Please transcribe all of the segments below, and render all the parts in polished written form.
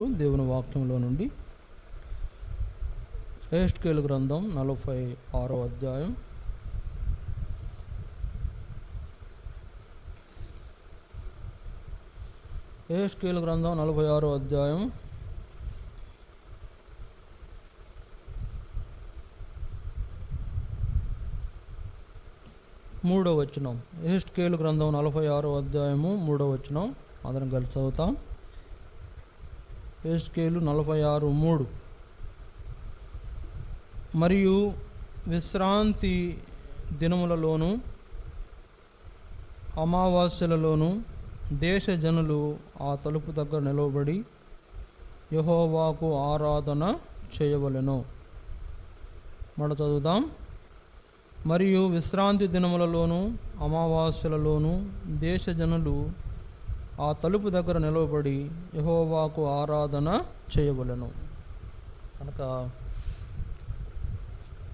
దేవుని వాక్యంలో నుండి యెహెజ్కేలు గ్రంథం 46వ అధ్యాయం. యెహెజ్కేలు గ్రంథం 46వ అధ్యాయం 3వ వచనం. యెహెజ్కేలు గ్రంథం 46వ అధ్యాయము 3వ వచనం. అందరం కలిసి చదువుతాం. యెహెజ్కేలు 46:3. మరియు విశ్రాంతి దినములలోను అమావాస్యలలోను దేశ జనులు ఆ తలుపు దగ్గర నిలవబడి యెహోవాకు ఆరాధన చేయవలెను. మళ్ళీ చదువుదాం. మరియు విశ్రాంతి దినములలోను అమావాస్యలలోను దేశ జనులు ఆ తలుపు దగ్గర నిలవబడి యెహోవాకు ఆరాధన చేయవలెను. కనుక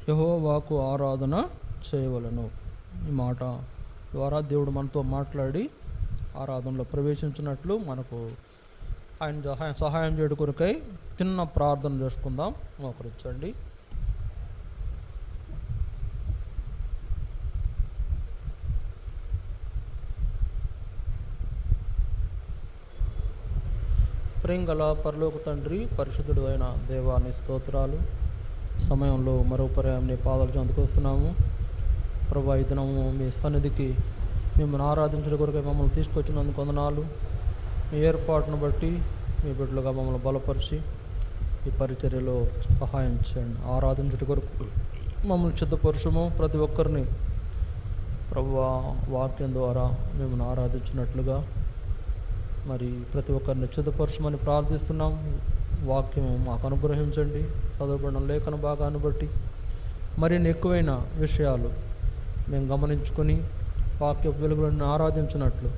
యెహోవాకు ఆరాధన చేయవలెను. ఈ మాట ద్వారా దేవుడు మనతో మాట్లాడి ఆరాధనలో ప్రవేశించినట్లు మనకు ఆయన సహాయం చేయడం కొరకై చిన్న ప్రార్థన చేసుకుందాం. మోకరించండి. ప్రేంగల పరలోక తండ్రి, పరిశుద్ధుడు అయిన దేవాని స్తోత్రాలు. సమయంలో మరో పర్యాయం నీ పాదాలు చెందుకొస్తున్నాము ప్రభా. ఈ దినము మీ సన్నిధికి మిమ్మల్ని ఆరాధించడం కొరకు మమ్మల్ని తీసుకొచ్చినందుకు వందనాలు. మీ ఏర్పాటును బట్టి మీ బిడ్డలుగా మమ్మల్ని బలపరిచి ఈ పరిచర్యలో సహాయం చేయండి. ఆరాధించడం కొరకు మమ్మల్ని సిద్ధపరచము. ప్రతి ఒక్కరిని ప్రభువా వాక్యం ద్వారా మిమ్మల్ని ఆరాధించినట్లుగా మరి ప్రతి ఒక్కరిని సిద్ధపరచమని ప్రార్థిస్తున్నాం. వాక్యం మాకు అనుగ్రహించండి. చదవబడిన లేఖన భాగాన్ని బట్టి మరిన్ని ఎక్కువైన విషయాలు మేము గమనించుకొని వాక్య వెలుగులను ఆరాధించినట్లు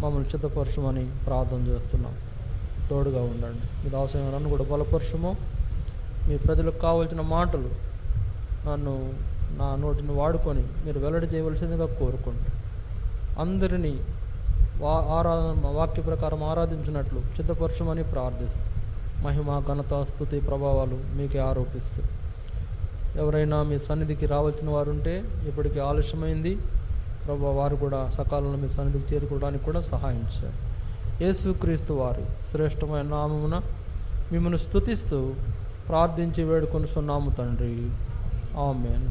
మమ్మల్ని సిద్ధపరచమని ప్రార్థన చేస్తున్నాం. తోడుగా ఉండండి. మీ దాసయాలను కూడా బలపరచము. మీ ప్రజలకు కావలసిన మాటలు నా నోటిని వాడుకొని మీరు వెల్లడి చేయవలసిందిగా కోరుకోండి. అందరినీ వాక్య ప్రకారం ఆరాధించినట్లు సిద్ధపరచమని ప్రార్థిస్తూ మహిమ, ఘనత, స్తుతి, ప్రభావాలు మీకే ఆరోపిస్తూ ఎవరైనా మీ సన్నిధికి రావాల్సిన వారు ఉంటే ఇప్పటికీ ఆలస్యమైంది ప్రభా, వారు కూడా సకాలంలో మీ సన్నిధికి చేరుకోవడానికి కూడా సహాయం చేశారు. యేసుక్రీస్తు వారి శ్రేష్టమైన నామమున మిమ్మల్ని స్తుతిస్తూ ప్రార్థించి వేడుకొనుచున్నాము తండ్రి. ఆమేన్.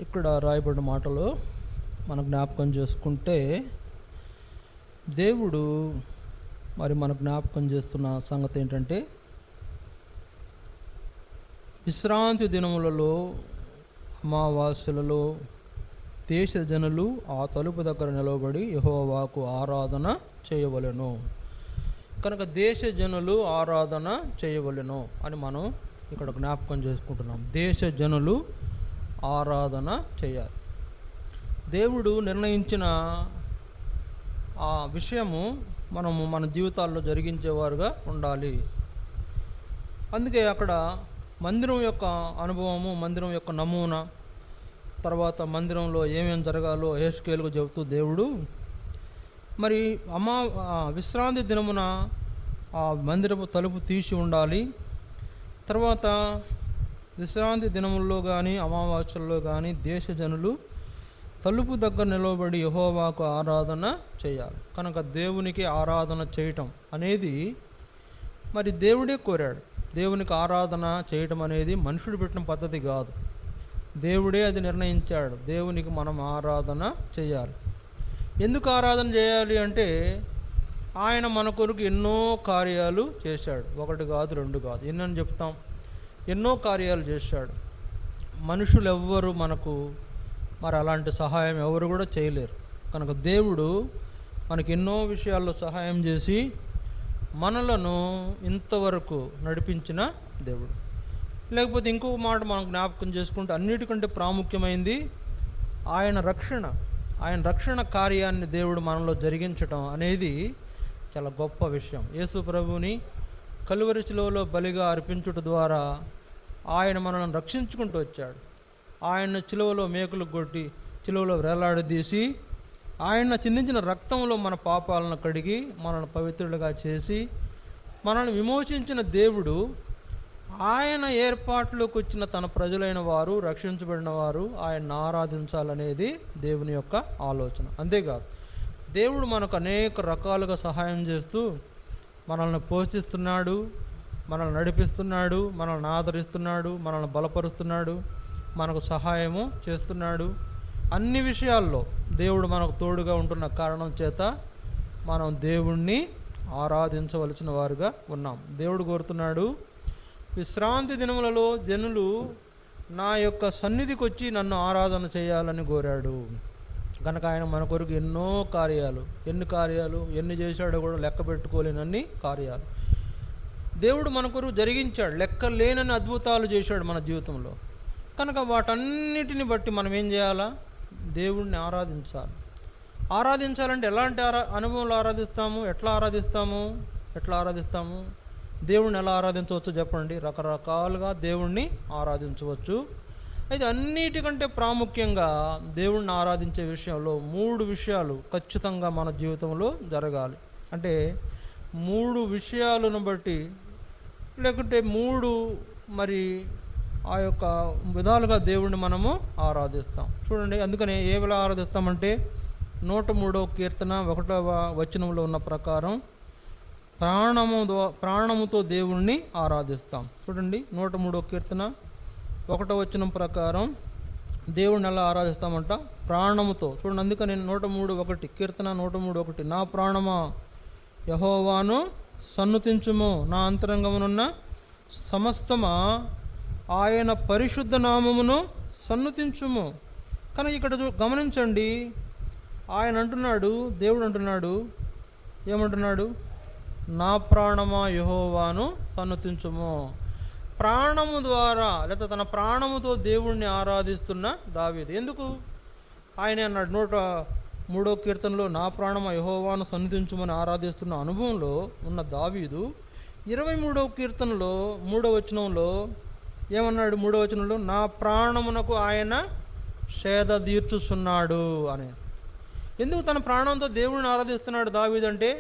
ఇక్కడ రాయబడిన మాటలో మనం జ్ఞాపకం చేసుకుంటే దేవుడు మరి మనకు జ్ఞాపకం చేస్తున్న సంగతి ఏంటంటే, విశ్రాంతి దినములలో అమావాస్యలలో దేశ జనులు ఆ తలుపు దగ్గర నిలవబడి యెహోవాకు ఆరాధన చేయవలెను. కనుక దేశ జనులు ఆరాధన చేయవలెను అని మనం ఇక్కడ జ్ఞాపకం చేసుకుంటున్నాం. దేశ జనులు ఆరాధన చేయాలి. దేవుడు నిర్ణయించిన ఆ విషయము మనము మన జీవితాల్లో జరిగించేవారుగా ఉండాలి. అందుకే అక్కడ మందిరం యొక్క అనుభవము, మందిరం యొక్క నమూనా, తర్వాత మందిరంలో ఏమేమి జరగాలో యెహెజ్కేలుకు చెబుతూ దేవుడు మరి విశ్రాంతి దినమున ఆ మందిరపు తలుపు తీసి ఉండాలి. తర్వాత విశ్రాంతి దినముల్లో కానీ అమావాస్యల్లో కానీ దేశ జనులు తలుపు దగ్గర నిలవబడి యెహోవాకు ఆరాధన చేయాలి. కనుక దేవునికి ఆరాధన చేయటం అనేది మరి దేవుడే కోరాడు. దేవునికి ఆరాధన చేయటం అనేది మనుషుడు పెట్టిన పద్ధతి కాదు, దేవుడే అది నిర్ణయించాడు. దేవునికి మనం ఆరాధన చేయాలి. ఎందుకు ఆరాధన చేయాలి అంటే, ఆయన మన కొరకు ఎన్నో కార్యాలు చేశాడు. ఒకటి కాదు, రెండు కాదు, ఎన్నని చెప్తాం. ఎన్నో కార్యాలు చేశాడు. మనుషులు ఎవ్వరు మనకు మరి అలాంటి సహాయం ఎవరు కూడా చేయలేరు. కనుక దేవుడు మనకి ఎన్నో విషయాల్లో సహాయం చేసి మనలను ఇంతవరకు నడిపించిన దేవుడు. లేకపోతే ఇంకొక మాట మనం జ్ఞాపకం చేసుకుంటే అన్నిటికంటే ప్రాముఖ్యమైంది ఆయన రక్షణ కార్యాన్ని దేవుడు మనలో జరిగించటం అనేది చాలా గొప్ప విషయం. యేసు ప్రభువుని కలువరి శిలువలో బలిగా అర్పించుట ద్వారా ఆయన మనల్ని రక్షించుకుంటూ వచ్చాడు. ఆయన శిలువలో మేకులు కొట్టి శిలువలో వేలాడదీసి ఆయన చిందించిన రక్తంలో మన పాపాలను కడిగి మనల్ని పవిత్రులుగా చేసి మనల్ని విమోచించిన దేవుడు ఆయన ఏర్పాట్లోకి వచ్చిన తన ప్రజలైన వారు, రక్షించబడిన వారు ఆయన్ని ఆరాధించాలనేది దేవుని యొక్క ఆలోచన. అంతేకాదు, దేవుడు మనకు అనేక రకాలుగా సహాయం చేస్తూ మనల్ని పోషిస్తున్నాడు, మనల్ని నడిపిస్తున్నాడు, మనల్ని ఆదరిస్తున్నాడు, మనల్ని బలపరుస్తున్నాడు, మనకు సహాయము చేస్తున్నాడు. అన్ని విషయాల్లో దేవుడు మనకు తోడుగా ఉంటున్న కారణం చేత మనం దేవుణ్ణి ఆరాధించవలసిన వారుగా ఉన్నాం. దేవుడు కోరుతున్నాడు, విశ్రాంతి దినములలో జనులు నా యొక్క సన్నిధికి వచ్చి నన్ను ఆరాధన చేయాలని కోరాడు. కనుక ఆయన మన కొరకు ఎన్ని కార్యాలు ఎన్ని చేశాడో కూడా లెక్క పెట్టుకోలేనన్ని కార్యాలు దేవుడు మన కొరకు జరిగించాడు. లెక్క లేనన్ని అద్భుతాలు చేశాడు మన జీవితంలో. కనుక వాటన్నిటిని బట్టి మనం ఏం చేయాలా? దేవుణ్ణి ఆరాధించాలంటే ఎలాంటి అనుభవంలో ఆరాధిస్తాము? ఎట్లా ఆరాధిస్తాము? దేవుణ్ణి ఎలా ఆరాధించవచ్చు చెప్పండి? రకరకాలుగా దేవుణ్ణి ఆరాధించవచ్చు. అయితే అన్నిటికంటే ప్రాముఖ్యంగా దేవుణ్ణి ఆరాధించే విషయంలో 3 విషయాలు ఖచ్చితంగా మన జీవితంలో జరగాలి. అంటే 3 విషయాలను బట్టి, లేకుంటే 3 మరి ఆ యొక్క విధాలుగా దేవుణ్ణి మనము ఆరాధిస్తాం. చూడండి, అందుకనే ఏ విధంగా ఆరాధిస్తామంటే 103వ కీర్తన 1వ వచనంలో ఉన్న ప్రకారం ప్రాణముతో దేవుణ్ణి ఆరాధిస్తాం. చూడండి, 103వ కీర్తన 1వ వచనం ప్రకారం దేవుణ్ణి ఎలా ఆరాధిస్తామంట? ప్రాణముతో. చూడండి, అందుకని 103:1 కీర్తన 103:1 నా ప్రాణమా యెహోవాను సన్నుతించుము, నా అంతరంగమునున్న సమస్తమా ఆయన పరిశుద్ధ నామమును సన్నుతించుము. కానీ ఇక్కడ గమనించండి, ఆయన అంటున్నాడు, దేవుడు అంటున్నాడు, ఏమంటున్నాడు? నా ప్రాణమా యెహోవాను సన్నుతించుము. ప్రాణము ద్వారా లేదా తన ప్రాణముతో దేవుణ్ణి ఆరాధిస్తున్న దావీదు. ఎందుకు? ఆయన అన్నాడు 103వ కీర్తనలో నా ప్రాణమా యెహోవాను సన్నుతించుమని ఆరాధిస్తున్న అనుభవంలో ఉన్న దావీదు 23వ కీర్తనలో 3వ వచనంలో ఏమన్నాడు? 3వ వచనంలో నా ప్రాణమునకు ఆయన సేద తీర్చుచున్నాడు అని. ఎందుకు తన ప్రాణంతో దేవుడిని ఆరాధిస్తున్నాడు దావీదు అంటే,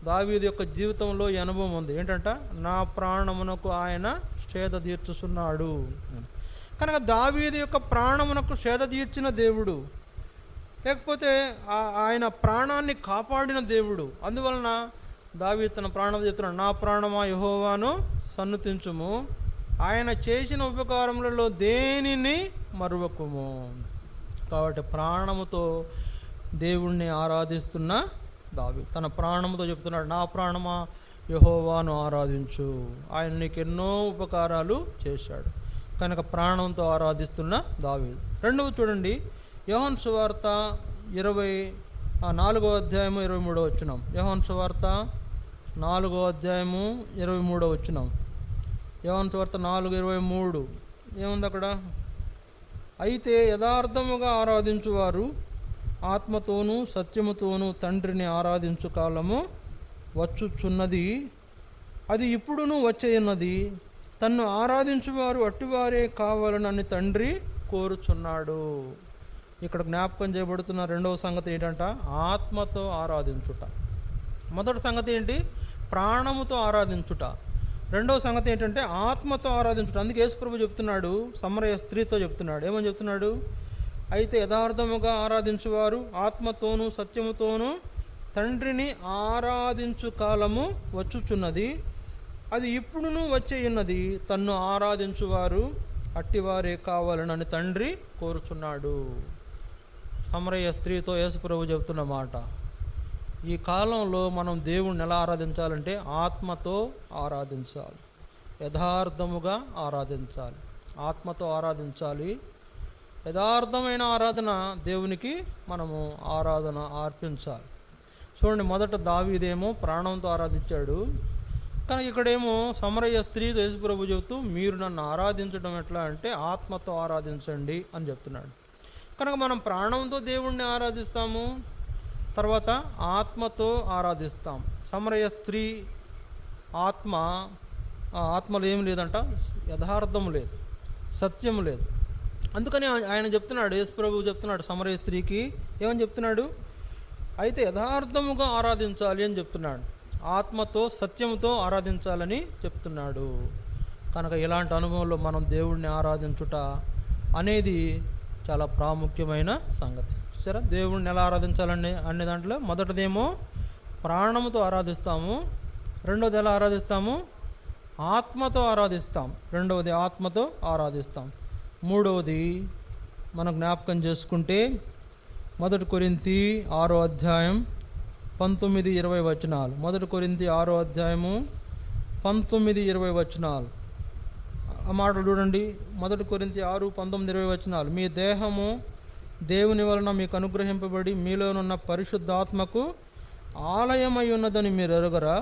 దావీదు యొక్క జీవితంలో ఈ అనుభవం ఉంది. ఏంటంట? నా ప్రాణమునకు ఆయన సేద తీర్చుచున్నాడు. కనుక దావీదు యొక్క ప్రాణమునకు సేద తీర్చిన దేవుడు, లేకపోతే ఆయన ప్రాణాన్ని కాపాడిన దేవుడు. అందువలన దావీదు తన ప్రాణం చెప్తున్నాడు, నా ప్రాణమా యెహోవాను సన్నుతించుము, ఆయన చేసిన ఉపకారములలో దేనిని మరువకుము. కాబట్టి ప్రాణముతో దేవుణ్ణి ఆరాధిస్తున్న దావీదు తన ప్రాణముతో చెప్తున్నాడు, నా ప్రాణమా యెహోవాను ఆరాధించు, ఆయన నీకు ఎన్నో ఉపకారాలు చేశాడు. కనుక ప్రాణంతో ఆరాధిస్తున్న దావీదు. రెండవది చూడండి, యోహాను సువార్త 4వ అధ్యాయము 23వ వచనం. యోహాను సువార్త 4వ అధ్యాయము 23వ వచనం. యోహాను సువార్త 4:23 ఏముంది అక్కడ? అయితే యథార్థముగా ఆరాధించువారు ఆత్మతోనూ సత్యముతోనూ తండ్రిని ఆరాధించు కాలము వచ్చుచున్నది, అది ఇప్పుడును వచ్చేయున్నది, తన్ను ఆరాధించువారు అట్టివారే కావాలని తండ్రి కోరుచున్నాడు. ఇక్కడ జ్ఞాపకం చేయబడుతున్న రెండవ సంగతి ఏంటంట? ఆత్మతో ఆరాధించుట. మొదటి సంగతి ఏంటి? ప్రాణముతో ఆరాధించుట. రెండవ సంగతి ఏంటంటే ఆత్మతో ఆరాధించుట. అందుకే యేసుప్రభు చెప్తున్నాడు, సమరయ స్త్రీతో చెప్తున్నాడు, ఏమని చెప్తున్నాడు? అయితే యథార్థముగా ఆరాధించువారు ఆత్మతోనూ సత్యముతోనూ తండ్రిని ఆరాధించు కాలము వచ్చుచున్నది, అది ఇప్పుడును వచ్చేయున్నది, తన్ను ఆరాధించువారు అట్టివారే కావాలని తండ్రి కోరుచున్నాడు. సమరయ స్త్రీతో యేసుప్రభు చెబుతున్న మాట. ఈ కాలంలో మనం దేవుణ్ణి ఎలా ఆరాధించాలంటే ఆత్మతో ఆరాధించాలి, యథార్థముగా ఆరాధించాలి, ఆత్మతో ఆరాధించాలి. యథార్థమైన ఆరాధన దేవునికి మనము ఆరాధన అర్పించాలి. చూడండి, మొదట దావీదేమో ప్రాణంతో ఆరాధించాడు, కానీ ఇక్కడేమో సమరయ్య స్త్రీతో యేసుప్రభు చెబుతూ మీరు నన్ను ఆరాధించడం ఎట్లా అంటే ఆత్మతో ఆరాధించండి అని చెప్తున్నాడు. కనుక మనం ప్రాణంతో దేవుణ్ణి ఆరాధిస్తాము, తర్వాత ఆత్మతో ఆరాధిస్తాం. సమరయ్య స్త్రీ ఆత్మలో ఏం లేదంట, యథార్థం లేదు, సత్యం లేదు. అందుకని ఆయన చెప్తున్నాడు, యేసుప్రభు చెప్తున్నాడు సమరయ్య స్త్రీకి ఏమని చెప్తున్నాడు, అయితే యథార్థముగా ఆరాధించాలి అని చెప్తున్నాడు, ఆత్మతో సత్యంతో ఆరాధించాలని చెప్తున్నాడు. కనుక ఇలాంటి అనుభవంలో మనం దేవుణ్ణి ఆరాధించుట అనేది చాలా ప్రాముఖ్యమైన సంగతి. చూసారా, దేవుణ్ణి ఎలా ఆరాధించాలని అనే దాంట్లో మొదటిదేమో ప్రాణముతో ఆరాధిస్తాము, రెండవది ఎలా ఆరాధిస్తాము, ఆత్మతో ఆరాధిస్తాం, రెండవది ఆత్మతో ఆరాధిస్తాం. మూడవది మనం జ్ఞాపకం చేసుకుంటే 1 కొరింథీ 6వ అధ్యాయం 19-20 వచనాలు. 1 కొరింథీ 6వ అధ్యాయము 19-20 వచనాలు. ఆ మాటలు చూడండి. 1 కొరింథీ 6:19-20 వచనాలు. మీ దేహము దేవుని వలన మీకు అనుగ్రహింపబడి మీలోనున్న పరిశుద్ధాత్మకు ఆలయమై ఉన్నదని మీరు ఎరుగరా?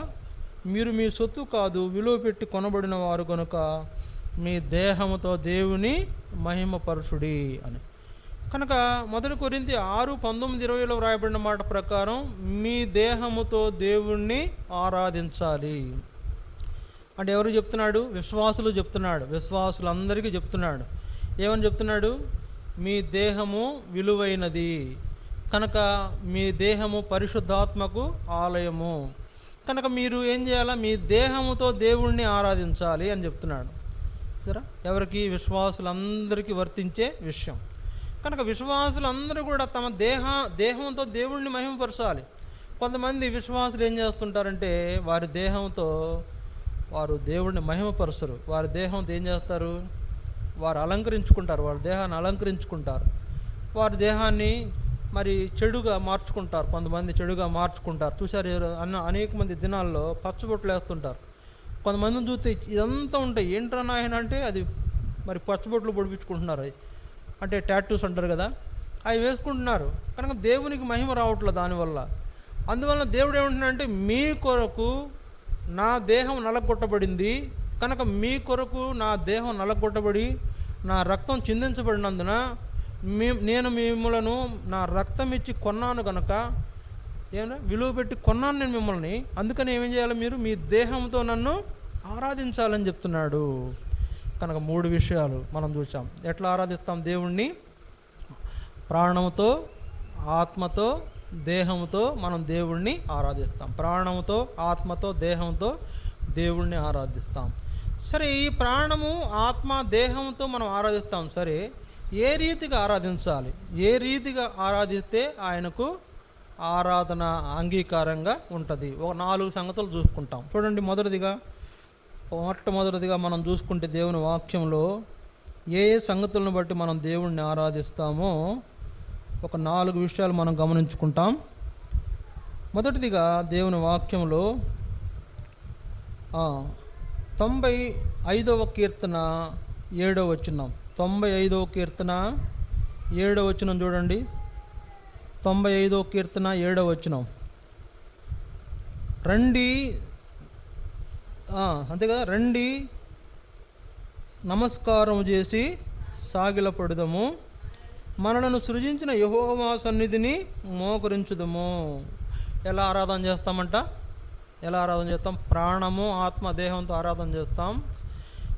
మీరు మీ సొత్తు కాదు, విలువ పెట్టి కొనబడిన వారు కనుక మీ దేహముతో దేవుని మహిమపరచుడి అని. కనుక 1 కొరింథీ 6:19-20లో వ్రాయబడిన మాట ప్రకారం మీ దేహముతో దేవుణ్ణి ఆరాధించాలి అంటే ఎవరు చెప్తున్నాడు? విశ్వాసులు చెప్తున్నాడు, విశ్వాసులందరికీ చెప్తున్నాడు. ఏమని చెప్తున్నాడు? మీ దేహము విలువైనది కనుక మీ దేహము పరిశుద్ధాత్మకు ఆలయము కనుక మీరు ఏం చేయాలా? మీ దేహముతో దేవుణ్ణి ఆరాధించాలి అని చెప్తున్నాడు. సరే, ఎవరికి? విశ్వాసులందరికీ వర్తించే విషయం. కనుక విశ్వాసులందరూ కూడా తమ దేహంతో దేవుణ్ణి మహిమపరచాలి. కొంతమంది విశ్వాసులు ఏం చేస్తుంటారంటే వారి దేహంతో వారు దేవుణ్ణి మహిమపరచరు. వారి దేహంతో ఏం చేస్తారు? వారు అలంకరించుకుంటారు, వారి దేహాన్ని అలంకరించుకుంటారు, వారి దేహాన్ని మరి చెడుగా మార్చుకుంటారు. కొంతమంది చెడుగా మార్చుకుంటారు. చూసారు, అనేక మంది దినాల్లో పచ్చబొట్లు వేస్తుంటారు. కొంతమందిని చూస్తే ఇదంతా ఉంటాయి, ఏంట్రా నాయన అంటే అది మరి పచ్చబొట్లు పొడిపించుకుంటున్నారు, అంటే టాటూస్ అంటారు కదా, అవి వేసుకుంటున్నారు. కనుక దేవునికి మహిమ రావట్లేదు దానివల్ల. అందువల్ల దేవుడు ఏమంటున్నాడంటే మీ కొరకు నా దేహం నలగొట్టబడింది కనుక మీ కొరకు నా దేహం నలగొట్టబడి నా రక్తం చిందించబడినందున నేను మిమ్మలను నా రక్తం ఇచ్చి కొన్నాను కనుక ఏమన్నా విలువ పెట్టి కొన్నాను నేను మిమ్మల్ని. అందుకని ఏమేం చేయాలి? మీరు మీ దేహంతో నన్ను ఆరాధించాలని చెప్తున్నాడు. కనుక 3 విషయాలు మనం చూసాం. ఎట్లా ఆరాధిస్తాం దేవుణ్ణి? ప్రాణంతో, ఆత్మతో, దేహంతో మనం దేవుణ్ణి ఆరాధిస్తాం. ప్రాణంతో, ఆత్మతో, దేహంతో దేవుణ్ణి ఆరాధిస్తాం. సరే, ఈ ప్రాణము, ఆత్మ, దేహంతో మనం ఆరాధిస్తాం. సరే, ఏ రీతిగా ఆరాధించాలి? ఏ రీతిగా ఆరాధిస్తే ఆయనకు ఆరాధన అంగీకారంగా ఉంటుంది? ఒక 4 సంగతులు చూసుకుంటాం. చూడండి, మొట్టమొదటిదిగా మనం చూసుకుంటే దేవుని వాక్యంలో ఏ సంగతులను బట్టి మనం దేవుణ్ణి ఆరాధిస్తామో ఒక 4 విషయాలు మనం గమనించుకుంటాం. మొదటిదిగా దేవుని వాక్యంలో 95వ కీర్తన 7వ వచనం. 95వ కీర్తన 7వ వచనం చూడండి. 95వ కీర్తన 7వ వచనం. రండి, అంతే కదా, రండి నమస్కారం చేసి సాగిలపడుదము, మనలను సృజించిన యెహోవా సన్నిధిని మోకరించుదము. ఎలా ఆరాధన చేస్తామంట? ఎలా ఆరాధన చేస్తాం? ప్రాణము, ఆత్మ, దేహంతో ఆరాధన చేస్తాం.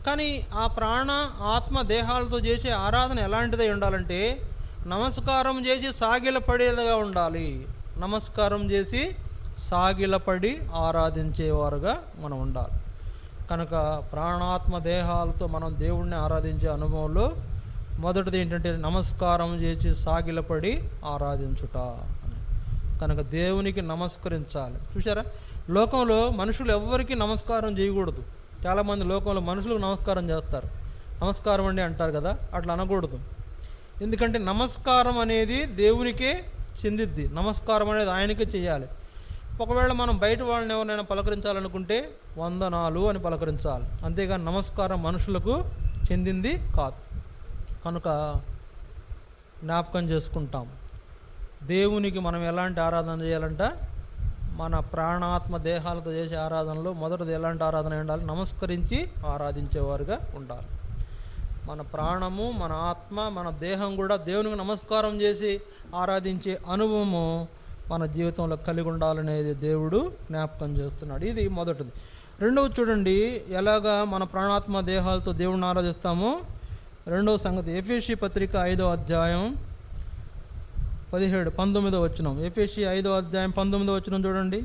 కానీ ఆ ప్రాణ, ఆత్మ, దేహాలతో చేసే ఆరాధన ఎలాంటిదై ఉండాలంటే నమస్కారం చేసి సాగిలపడేదిగా ఉండాలి. నమస్కారం చేసి సాగిలపడి ఆరాధించేవారుగా మనం ఉండాలి. కనుక ప్రాణాత్మ దేహాలతో మనం దేవుణ్ణి ఆరాధించే అనుభవంలో మొదటిది ఏంటంటే నమస్కారం చేసి సాగిలపడి ఆరాధించుట. కనుక దేవునికి నమస్కరించాలి. చూసారా, లోకంలో మనుషులు ఎవ్వరికీ నమస్కారం చేయకూడదు. చాలామంది లోకంలో మనుషులకు నమస్కారం చేస్తారు, నమస్కారం అండి అంటారు కదా, అట్లా అనకూడదు. ఎందుకంటే నమస్కారం అనేది దేవునికే చెందిద్ది, నమస్కారం అనేది ఆయనకే చేయాలి. ఒకవేళ మనం బయట వాళ్ళని ఎవరైనా పలకరించాలనుకుంటే వందనాలు అని పలకరించాలి, అంతేగాని నమస్కారం మనుషులకు చెందింది కాదు. కనుక జ్ఞాపకం చేసుకుంటాం, దేవునికి మనం ఎలాంటి ఆరాధన చేయాలంట? మన ప్రాణాత్మ దేహాలతో చేసే ఆరాధనలో మొదటిది ఎలాంటి ఆరాధన ఉండాలి? నమస్కరించి ఆరాధించేవారుగా ఉండాలి. మన ప్రాణము, మన ఆత్మ, మన దేహం కూడా దేవునికి నమస్కారం చేసి ఆరాధించే అనుభవము మన జీవితంలో కలిగి ఉండాలనేది దేవుడు జ్ఞాపకం చేస్తున్నాడు. ఇది మొదటిది. రెండవది చూడండి, ఎలాగా మన ప్రాణాత్మ దేహాలతో దేవుడిని ఆరాధిస్తామో. రెండవ సంగతి ఎఫెసీ పత్రిక 5వ అధ్యాయం 19వ వచనం. ఎఫెసీ 5వ అధ్యాయం 19వ వచనం చూడండి.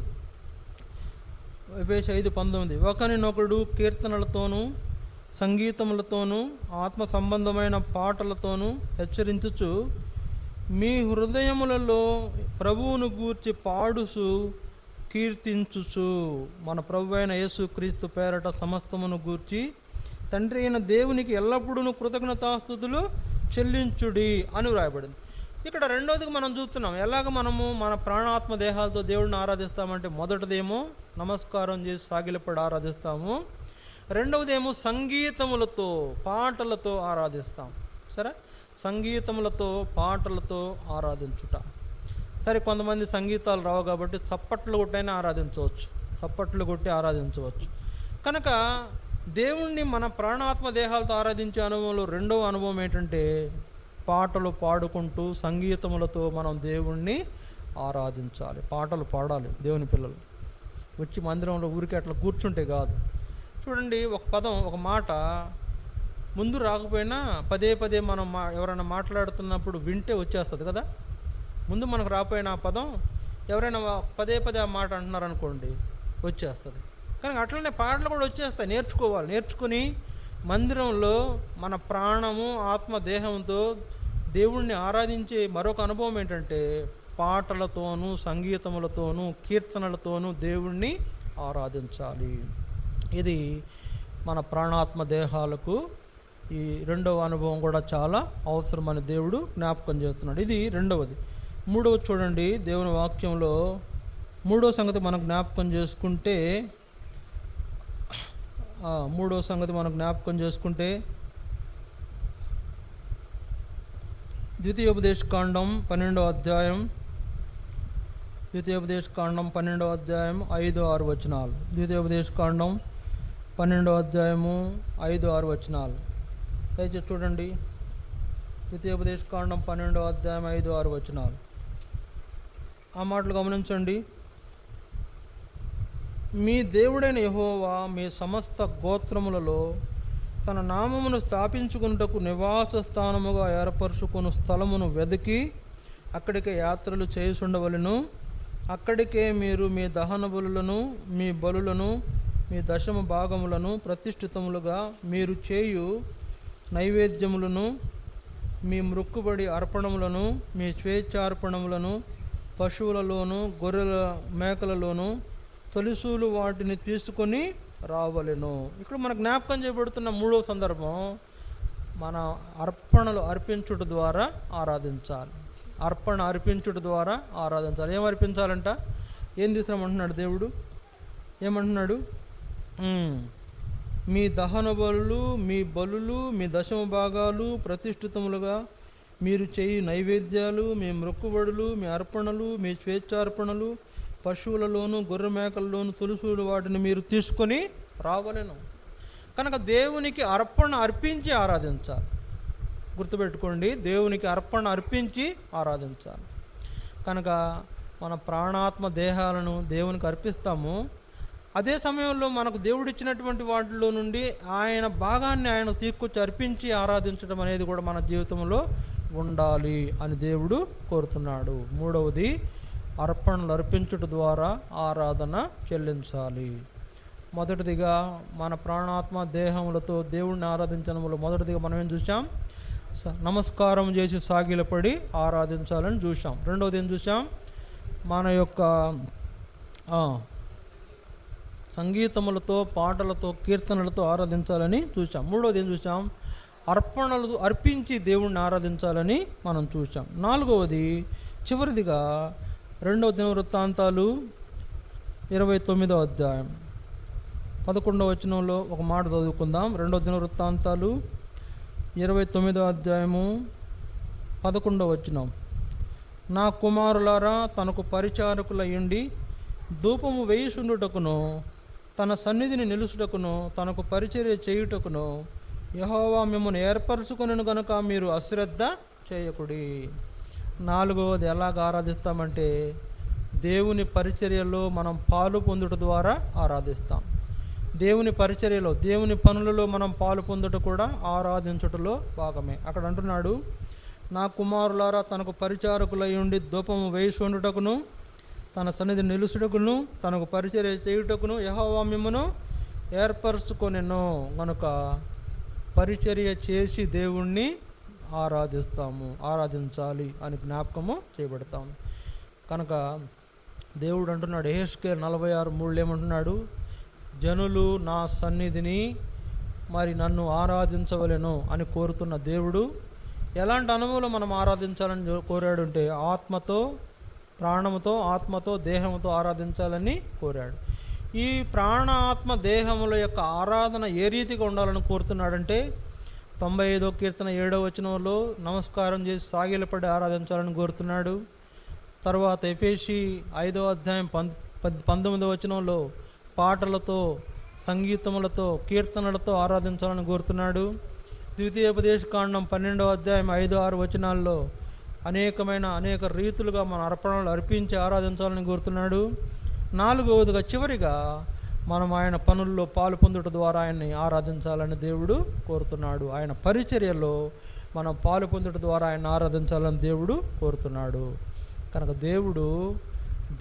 ఎఫెసీ 5:19. ఒకరినొకడు కీర్తనలతోనూ సంగీతములతోనూ ఆత్మ సంబంధమైన పాటలతోనూ హెచ్చరించుచు మీ హృదయములలో ప్రభువును గూర్చి పాడుచు కీర్తించుచు, మన ప్రభు అయిన యేసుక్రీస్తు పేరట సమస్తమును గూర్చి తండ్రి అయిన దేవునికి ఎల్లప్పుడూ కృతజ్ఞతాస్తుతులు చెల్లించుడి అని వ్రాయబడింది. ఇక్కడ రెండోదికి మనం చూస్తున్నాం ఎలాగ మనము మన ప్రాణాత్మ దేహాలతో దేవుడిని ఆరాధిస్తామంటే, మొదటిదేమో నమస్కారం చేసి సాగిలపడి ఆరాధిస్తాము. రెండవదేమో సంగీతములతో పాటలతో ఆరాధిస్తాం. సరే, సంగీతములతో పాటలతో ఆరాధించుట. సరే, కొంతమంది సంగీతాలు రావు కాబట్టి చప్పట్లు కొట్టైనా ఆరాధించవచ్చు, చప్పట్లు కొట్టి ఆరాధించవచ్చు. కనుక దేవుణ్ణి మన ప్రాణాత్మ దేహాలతో ఆరాధించే అనుభవంలో రెండవ అనుభవం ఏంటంటే, పాటలు పాడుకుంటూ సంగీతములతో మనం దేవుణ్ణి ఆరాధించాలి. పాటలు పాడాలి. దేవుని పిల్లలు వచ్చి మందిరంలో ఊరికే అట్లా కూర్చుంటే కాదు. చూడండి, ఒక పదం, ఒక మాట ముందు రాకపోయినా పదే పదే మనం ఎవరైనా మాట్లాడుతున్నప్పుడు వింటే వచ్చేస్తుంది కదా. ముందు మనకు రాకపోయినా ఆ పదం ఎవరైనా పదే పదే ఆ మాట అంటున్నారు అనుకోండి, వచ్చేస్తుంది. కానీ అట్లనే పాటలు కూడా వచ్చేస్తాయి. నేర్చుకోవాలి. నేర్చుకుని మందిరంలో మన ప్రాణము, ఆత్మ, దేహంతో దేవుణ్ణి ఆరాధించే మరొక అనుభవం ఏంటంటే, పాటలతోనూ సంగీతములతోనూ కీర్తనలతోనూ దేవుణ్ణి ఆరాధించాలి. ఇది మన ప్రాణాత్మ దేహాలకు ఈ రెండవ అనుభవం కూడా చాలా అవసరమని దేవుడు జ్ఞాపకం చేస్తున్నాడు. ఇది రెండవది. మూడవది చూడండి, దేవుని వాక్యంలో మూడో సంగతి మనం జ్ఞాపకం చేసుకుంటే, ద్వితీయోపదేశకాండం 12వ అధ్యాయం 5-6 వచనాలు. ద్వితీయోపదేశకాండం 12వ అధ్యాయము 5-6 వచనాలు దయచేసి చూడండి. ద్వితీయోపదేశకాండం 12వ అధ్యాయం 5-6 వచనాలు. ఆ మాటలు గమనించండి. మీ దేవుడైన యెహోవా మీ సమస్త గోత్రములలో తన నామమును స్థాపించుకున్నటకు నివాస స్థానముగా ఏర్పరచుకుని స్థలమును వెదికి అక్కడికే యాత్రలు చేసుండవలెను. అక్కడికే మీరు మీ దహన బలులను, మీ బలులను, మీ దశమ భాగములను, ప్రతిష్ఠితములుగా మీరు చేయు నైవేద్యములను, మీ మృక్కుబడి అర్పణములను, మీ స్వేచ్ఛార్పణములను, పశువులలోను గొర్రెల మేకలలోను తొలిసూలు వాటిని తీసుకొని రావలెను. ఇక్కడ మన జ్ఞాపకం చేయబడుతున్న మూడవ సందర్భం, మన అర్పణలు అర్పించుట ద్వారా ఆరాధించాలి. అర్పణ అర్పించుట ద్వారా ఆరాధించాలి. ఏం అర్పించాలంట? ఏం తీసుకురామంటున్నాడు దేవుడు? ఏమంటున్నాడు? మీ దహన బలులు, మీ బలులు, మీ దశమ భాగాలు, ప్రతిష్ఠితములుగా మీరు చేయి నైవేద్యాలు, మీ మొక్కుబడులు, మీ అర్పణలు, మీ స్వేచ్ఛార్పణలు, పశువులలోను గొర్రె మేకలలోను తొలిసూలు వాటిని మీరు తీసుకొని రావలెను. కనుక దేవునికి అర్పణ అర్పించి ఆరాధించాలి. గుర్తుపెట్టుకోండి, దేవునికి అర్పణ అర్పించి ఆరాధించాలి. కనుక మన ప్రాణాత్మ దేహాలను దేవునికి అర్పిస్తాము. అదే సమయంలో మనకు దేవుడిచ్చినటువంటి వాటిలో నుండి ఆయన భాగాన్ని ఆయన తీసుకొచ్చి అర్పించి ఆరాధించడం అనేది కూడా మన జీవితంలో ఉండాలి అని దేవుడు కోరుతున్నాడు. మూడవది, అర్పణలు అర్పించుట ద్వారా ఆరాధన చెల్లించాలి. మొదటిదిగా మన ప్రాణాత్మ దేహములతో దేవుడిని ఆరాధించడంలో మొదటిదిగా మనం ఏం చూసాం? నమస్కారం చేసి సాగిలపడి ఆరాధించాలని చూసాం. రెండవది ఏం చూసాం? మన యొక్క సంగీతములతో, పాటలతో, కీర్తనలతో ఆరాధించాలని చూసాం. మూడవది ఏం చూసాం? అర్పణలు అర్పించి దేవుణ్ణి ఆరాధించాలని మనం చూసాం. నాలుగవది, చివరిదిగా 2వ దినవృత్తాంతాలు 29వ అధ్యాయం 11వ వచనంలో ఒక మాట చదువుకుందాం. 2వ దినవృత్తాంతాలు 29వ అధ్యాయము 11వ వచనం. నా కుమారులారా, తనకు పరిచారకులయ్యుండి ధూపము వేయుచుండుటకును తన సన్నిధిని నిలుచుటకును తనకు పరిచర్య చేయుటకును యెహోవా మిమ్మల్ని ఏర్పరచుకొనెను గనుక మీరు అశ్రద్ధ చేయకుడి. 4వది ఎలాగ ఆరాధిస్తామంటే దేవుని పరిచర్యలో మనం పాలు పొందుట ద్వారా ఆరాధిస్తాం. దేవుని పరిచర్యలో, దేవుని పనులలో మనం పాలు పొందుట కూడా ఆరాధించుటలో భాగమే. అక్కడ అంటున్నాడు, నా కుమారులారా తనకు పరిచారకులై ఉండి ధూపము వేయుచుండుటకును తన సన్నిధి నిలుచుటకును తనకు పరిచర్య చేయుటకును యెహోవా మిమ్మును ఏర్పరచుకొనెను గనుక పరిచర్య చేసి దేవుణ్ణి ఆరాధించాలి అని జ్ఞాపకము చేయబడతాం. కనుక దేవుడు అంటున్నాడు, యెహెజ్కేలు 46:3 ఏమంటున్నాడు, జనులు నా సన్నిధిని మరి నన్ను ఆరాధించవలెను అని కోరుతున్న దేవుడు ఎలాంటి అనుభవంలో మనం ఆరాధించాలని కోరాడు అంటే ఆత్మతో, ప్రాణముతో, ఆత్మతో, దేహముతో ఆరాధించాలని కోరాడు. ఈ ప్రాణ, ఆత్మ, దేహముల యొక్క ఆరాధన ఏ రీతిగా ఉండాలని కోరుతున్నాడంటే 95వ కీర్తన 7వ వచనంలో నమస్కారం చేసి సాగిలపడి ఆరాధించాలని కోరుతున్నాడు. తర్వాత ఎఫెసీ 5వ అధ్యాయం 19వ వచనంలో పాటలతో, సంగీతములతో, కీర్తనలతో ఆరాధించాలని కోరుతున్నాడు. ద్వితీయోపదేశకాండం 12వ అధ్యాయం 5-6 వచనాల్లో అనేక రీతులుగా మన అర్పణలు అర్పించి ఆరాధించాలని కోరుతున్నాడు. 4వదిగా చివరిగా మనం ఆయన పనుల్లో పాలు పొందుట ద్వారా ఆయన్ని ఆరాధించాలని దేవుడు కోరుతున్నాడు. ఆయన పరిచర్యలో మనం పాలు పొందుట ద్వారా ఆయన ఆరాధించాలని దేవుడు కోరుతున్నాడు. కనుక దేవుడు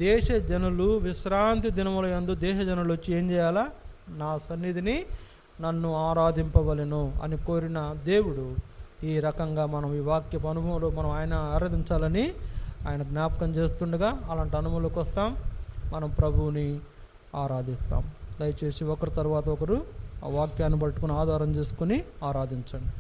దేశ జనులు విశ్రాంతి దినముల యందు దేశ జనులు వచ్చి ఏం చేయాలా, నా సన్నిధిని నన్ను ఆరాధింపవలెను అని కోరిన దేవుడు ఈ రకంగా మనం ఈ వాక్యపు అనుభవంలో మనం ఆయన ఆరాధించాలని ఆయన జ్ఞాపకం చేస్తుండగా అలాంటి అనుభవంలోకి వస్తాం, మనం ప్రభువుని ఆరాధిస్తాం. దయచేసి ఒకరి తర్వాత ఒకరు ఆ వాక్యాన్ని పట్టుకుని ఆధారం చేసుకుని ఆరాధించండి.